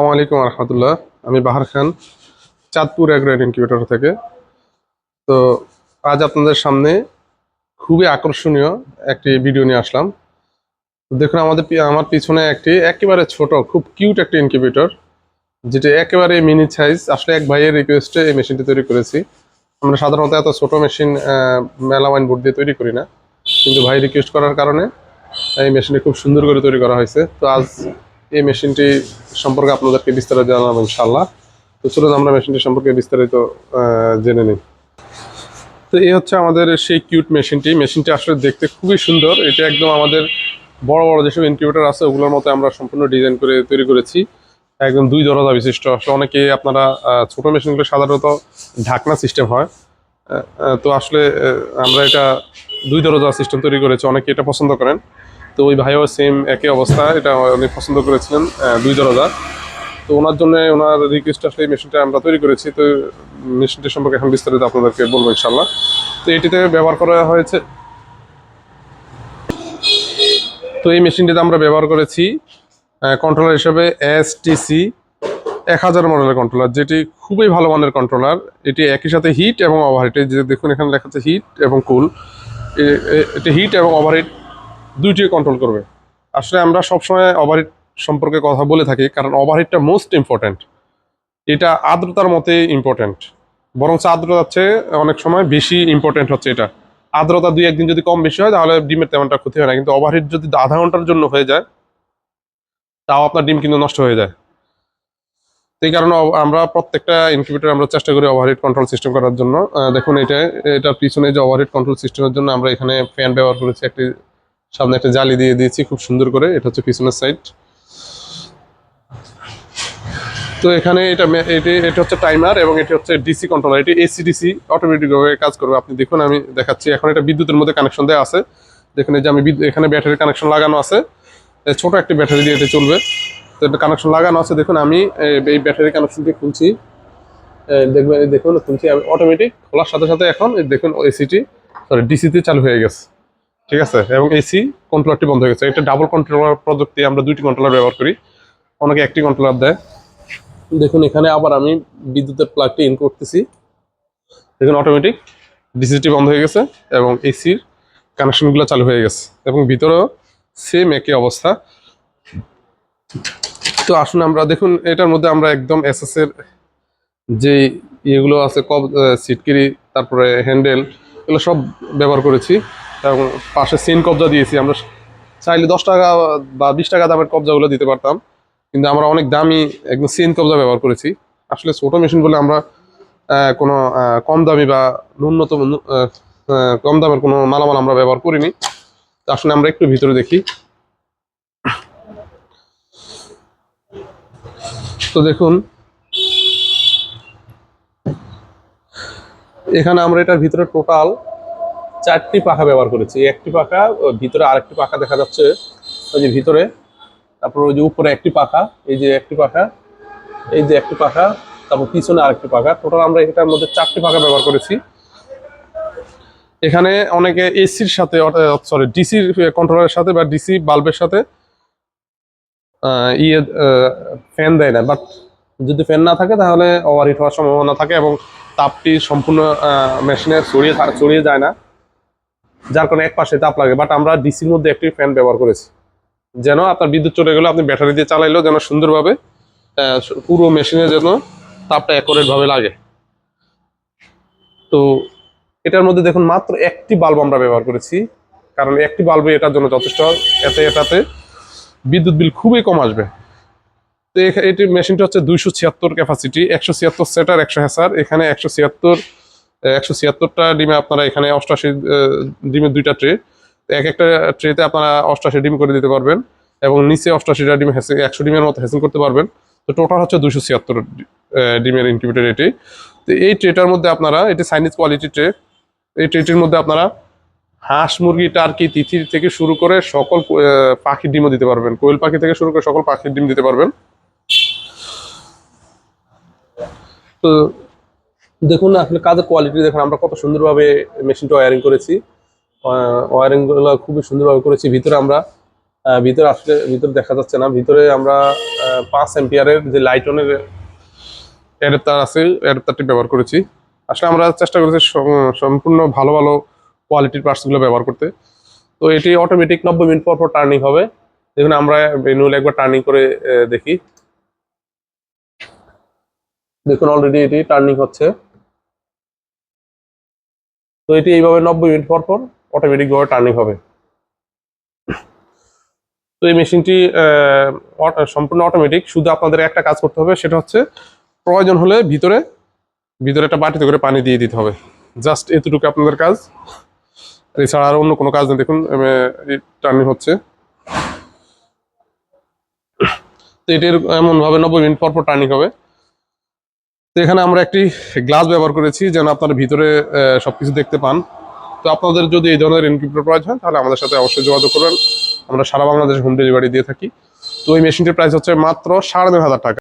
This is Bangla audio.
আসসালামু আলাইকুম রহমতুল্লাহ। আমি বাহার খান, চাঁদপুর অ্যাগ্রো ইনকিউবেটর থেকে। তো আজ আপনাদের সামনে খুবই আকর্ষণীয় একটি ভিডিও নিয়ে আসলাম। দেখুন, আমার পিছনে একটি একেবারে ছোট, খুব কিউট একটি ইনকিউবেটর, যেটি একেবারে মিনি সাইজ। আসলে এক ভাইয়ের রিকোয়েস্টে এই মেশিনটি তৈরি করেছি। আমরা সাধারণত এত ছোট মেশিন মেলামাইন বোর্ড দিয়ে তৈরি করি না, কিন্তু ভাই রিকোয়েস্ট করার কারণে এই মেশিনটি খুব সুন্দর করে তৈরি করা হয়েছে। তো আজ এই মেশিনটি সম্পর্কে আপনাদেরকে বিস্তারিত জানাবো ইনশাআল্লাহ। তো চলুন আমরা মেশিনটি সম্পর্কে বিস্তারিত জেনে নিই। তো এই হচ্ছে আমাদের সেই কিউট মেশিনটি আসলে দেখতে খুবই সুন্দর। এটা একদম আমাদের বড় বড় যেসব ইনকিউবেটর আছে ওগুলোর মতো আমরা সম্পূর্ণ ডিজাইন করে তৈরি করেছি। একদম দুই দরজা বিশিষ্ট। আসলে অনেকে আপনারা ছোট মেশিনগুলো সাধারণত ঢাকনা সিস্টেম হয়। তো আসলে আমরা এটা দুই দরজা সিস্টেম তৈরি করেছি, অনেকে এটা পছন্দ করেন। তো ওই ভাইও সেম একই অবস্থা, এটা অনেক পছন্দ করেছিলেন দুই দরজা। তো ওনার জন্য ওনার রিকোয়েস্ট আসলে এই মেশিনটা আমরা তৈরি করেছি। তো মেশিনটি সম্পর্কে এখন বিস্তারিত আপনাদেরকে বলবো ইনশাল্লাহ। তো এটিতে ব্যবহার করা হয়েছে, তো এই মেশিনটিতে আমরা ব্যবহার করেছি কন্ট্রোলার হিসেবে STC 1000 মডেলের কন্ট্রোলার, যেটি খুবই ভালো মানের কন্ট্রোলার। এটি একই সাথে হিট এবং ওভারহিট, যে দেখুন এখানে লেখা আছে হিট এবং কুল। এটি হিট এবং ওভারহিট দুইটি কন্ট্রোল করবে। আসলে আমরা সবসময় ওভারহিট সম্পর্কে কথা বলে থাকি, কারণ ওভারহিটটা মোস্ট ইম্পর্ট্যান্ট। এটা আর্দ্রতার মতে ইম্পর্ট্যান্ট, বরং আর্দ্রতার চেয়ে অনেক সময় বেশি ইম্পর্ট্যান্ট হচ্ছে এটা। আর্দ্রতা 2-1 দিন যদি কম বেশি হয় তাহলে ডিমের তেমনটা ক্ষতি হয় না, কিন্তু ওভারহিট যদি আধা ঘন্টার জন্য হয়ে যায় তাও আপনার ডিম কিন্তু নষ্ট হয়ে যায়। এই কারণে আমরা প্রত্যেকটা ইনকিউবেটর আমরা চেষ্টা করি ওভারহিট কন্ট্রোল সিস্টেম করার জন্য। দেখুন এটার পিছনে যে ওভারহিট কন্ট্রোল সিস্টেমের জন্য আমরা এখানে ফ্যান ব্যবহার করেছি, একটি সামনে একটা জালি দিয়ে দিয়েছি খুব সুন্দর করে। এটা হচ্ছে পিছনের সাইড। তো এখানে এটা হচ্ছে টাইমার এবং এটি হচ্ছে ডিসি কন্ট্রোলার। এটি AC/DC অটোমেটিক ভাবে কাজ করবে। আপনি দেখুন, আমি দেখাচ্ছি। এখন এটা বিদ্যুতের মধ্যে কানেকশন দেওয়া আছে। দেখুন এই যে আমি এখানে ব্যাটারি কানেকশন লাগানো আছে, ছোট একটি ব্যাটারি দিয়ে এটা চলবে। তো এটা কানেকশন লাগানো আছে। দেখুন আমি এই ব্যাটারি কানেকশনটি খুলছি, দেখুন খুলছি আমি। অটোমেটিক খোলার সাথে সাথে এখন দেখুন ডিসিতে চালু হয়ে গেছে, ঠিক আছে। এবং AC কন্ট্রোলারটি বন্ধ হয়ে গেছে। এটা ডাবল কন্ট্রোলার প্রযুক্তি, আমরা দুইটি কন্ট্রোলার ব্যবহার করি, অনেকে একটি কন্ট্রোলার দেয়। দেখুন এখানে আবার আমি বিদ্যুতের প্লাগটি ইন করতেছি। দেখুন অটোমেটিক ডিসিটি বন্ধ হয়ে গেছে এবং ACর কানেকশনগুলো চালু হয়ে গেছে, এবং ভিতরেও সেম একই অবস্থা। তো আসুন আমরা দেখুন, এটার মধ্যে আমরা একদম SS এর যে ইয়েগুলো আছে, সিটকিরি, তারপরে হ্যান্ডেল, এগুলো সব ব্যবহার করেছি। এবং পাশে চেন কবজা দিয়েছি। আমরা চাইলে 10 টাকা বা 20 টাকা দামের কবজাগুলো দিতে পারতাম, কিন্তু আমরা অনেক দামি একদম চেন কবজা ব্যবহার করেছি। আসলে ছোট মেশিন বলে আমরা কোনো কম দামি বা ন্যূনতম কম দামের কোনো মালামাল আমরা ব্যবহার করিনি। তো আসলে আমরা একটু ভিতরে দেখি। তো দেখুন এখানে আমরা এটার ভিতরে টোটাল 4টি পাখা ব্যবহার করেছি। একটি পাখা, ভিতরে আরেকটি পাখা দেখা যাচ্ছে ওই যে ভিতরে, তারপর ওই যে উপরে একটি পাখা, এই যে একটি পাখা, এই যে একটি পাখা, তারপর পিছনে আরেকটি পাখা। টোটাল আমরা এটার মধ্যে 4টি পাখা ব্যবহার করেছি। এখানে অনেকে এসির সাথে, ডিসির কন্ট্রোলারের সাথে বা ডিসি বাল্বের সাথে ফ্যান দেয় না, বাট যদি ফ্যান না থাকে তাহলে ওভারহিট হওয়ার সম্ভাবনা থাকে এবং তাপটি সম্পূর্ণ মেশিনে ছড়িয়ে যায় না, যার কারণে এক পাশে তাপ লাগে। বাট আমরা ডিসির মধ্যে একটি ফ্যান ব্যবহার করেছি, যেন আপনার বিদ্যুৎ চলে গেলে আপনি ব্যাটারি দিয়ে চালাইলেও যেন সুন্দরভাবে পুরো মেশিনে যেন তাপটা অ্যাকুরেট ভাবে লাগে। তো এটার মধ্যে দেখুন মাত্র একটি বাল্ব আমরা ব্যবহার করেছি, কারণ একটি বাল্বে এটার জন্য যথেষ্ট। এটাতে বিদ্যুৎ বিল খুবই কম আসবে। তো এটি মেশিনটা হচ্ছে 276 ক্যাপাসিটি, 176 সেটার, 100 হ্যাসার। এখানে 176টা ডিমে আপনারা এখানে 88 ডিমের দুইটা ট্রে, এক একটা ট্রেতে আপনারা 88 ডিম করে দিতে পারবেন, এবং নিচে 88টা ডিম 100 ডিমের মতো হ্যাসিং করতে পারবেন। তো টোটাল হচ্ছে 276 ডিমের ইনকিউবেটর এটি। তো এই ট্রেটার মধ্যে আপনারা, এটি চাইনিজ কোয়ালিটি ট্রে, এই ট্রেটির মধ্যে আপনারা হাঁস, মুরগি, টার্কি, তিতির থেকে শুরু করে সকল পাখির ডিমও দিতে পারবেন। কোয়েল পাখি থেকে শুরু করে সকল পাখির ডিম দিতে পারবেন। তো দেখুন আসলে কাজের কোয়ালিটি দেখুন, আমরা কত সুন্দরভাবে মেশিনটা ওয়ারিং করেছি। ওয়ারিং গুলো খুবই সুন্দরভাবে করেছি। ভিতরে আমরা ভিতরে আসলে ভিতরে দেখা যাচ্ছে না, ভিতরে আমরা 5 এম্পিয়ারের যে লাইটনের অ্যাডাপ্টার আছে, অ্যাডাপ্টারটি ব্যবহার করেছি। আসলে আমরা চেষ্টা করেছি সম্পূর্ণ ভালো ভালো কোয়ালিটির পার্টসগুলো ব্যবহার করতে। তো এটি অটোমেটিক 90 মিনিট পর পর টার্নিং হবে। দেখুন আমরা ম্যানুয়ালি একবার টার্নিং করে দেখি। দেখুন অলরেডি এটি টার্নিং হচ্ছে। তো এটি এইভাবে 90 মিনিট পর পর অটোমেটিক ভাবে টার্নিং হবে। তো এই মেশিনটি সম্পূর্ণ অটোমেটিক। শুধু আপনাদের একটা কাজ করতে হবে, সেটা হচ্ছে প্রয়োজন হলে ভিতরে একটা বাটিতে করে পানি দিয়ে দিতে হবে। জাস্ট এতটুকু আপনাদের কাজ, এছাড়া আর অন্য কোনো কাজ নেই। দেখুন টার্নিং হচ্ছে। তো এটির এমনভাবে 90 মিনিট পর পর টার্নিং হবে। তো এখানে আমরা একটি গ্লাস ব্যবহার করেছি যেন আপনারা ভিতরে সবকিছু দেখতে পান। তো আপনাদের যদি এই ধরনের এনক্রিপ্টর প্রয়োজন হয় তাহলে আমাদের সাথে অবশ্যই যোগাযোগ করবেন। আমরা সারা বাংলাদেশে হোম ডেলিভারি দিয়ে থাকি। তো এই মেশিনটির প্রাইস হচ্ছে মাত্র 9,500 টাকা।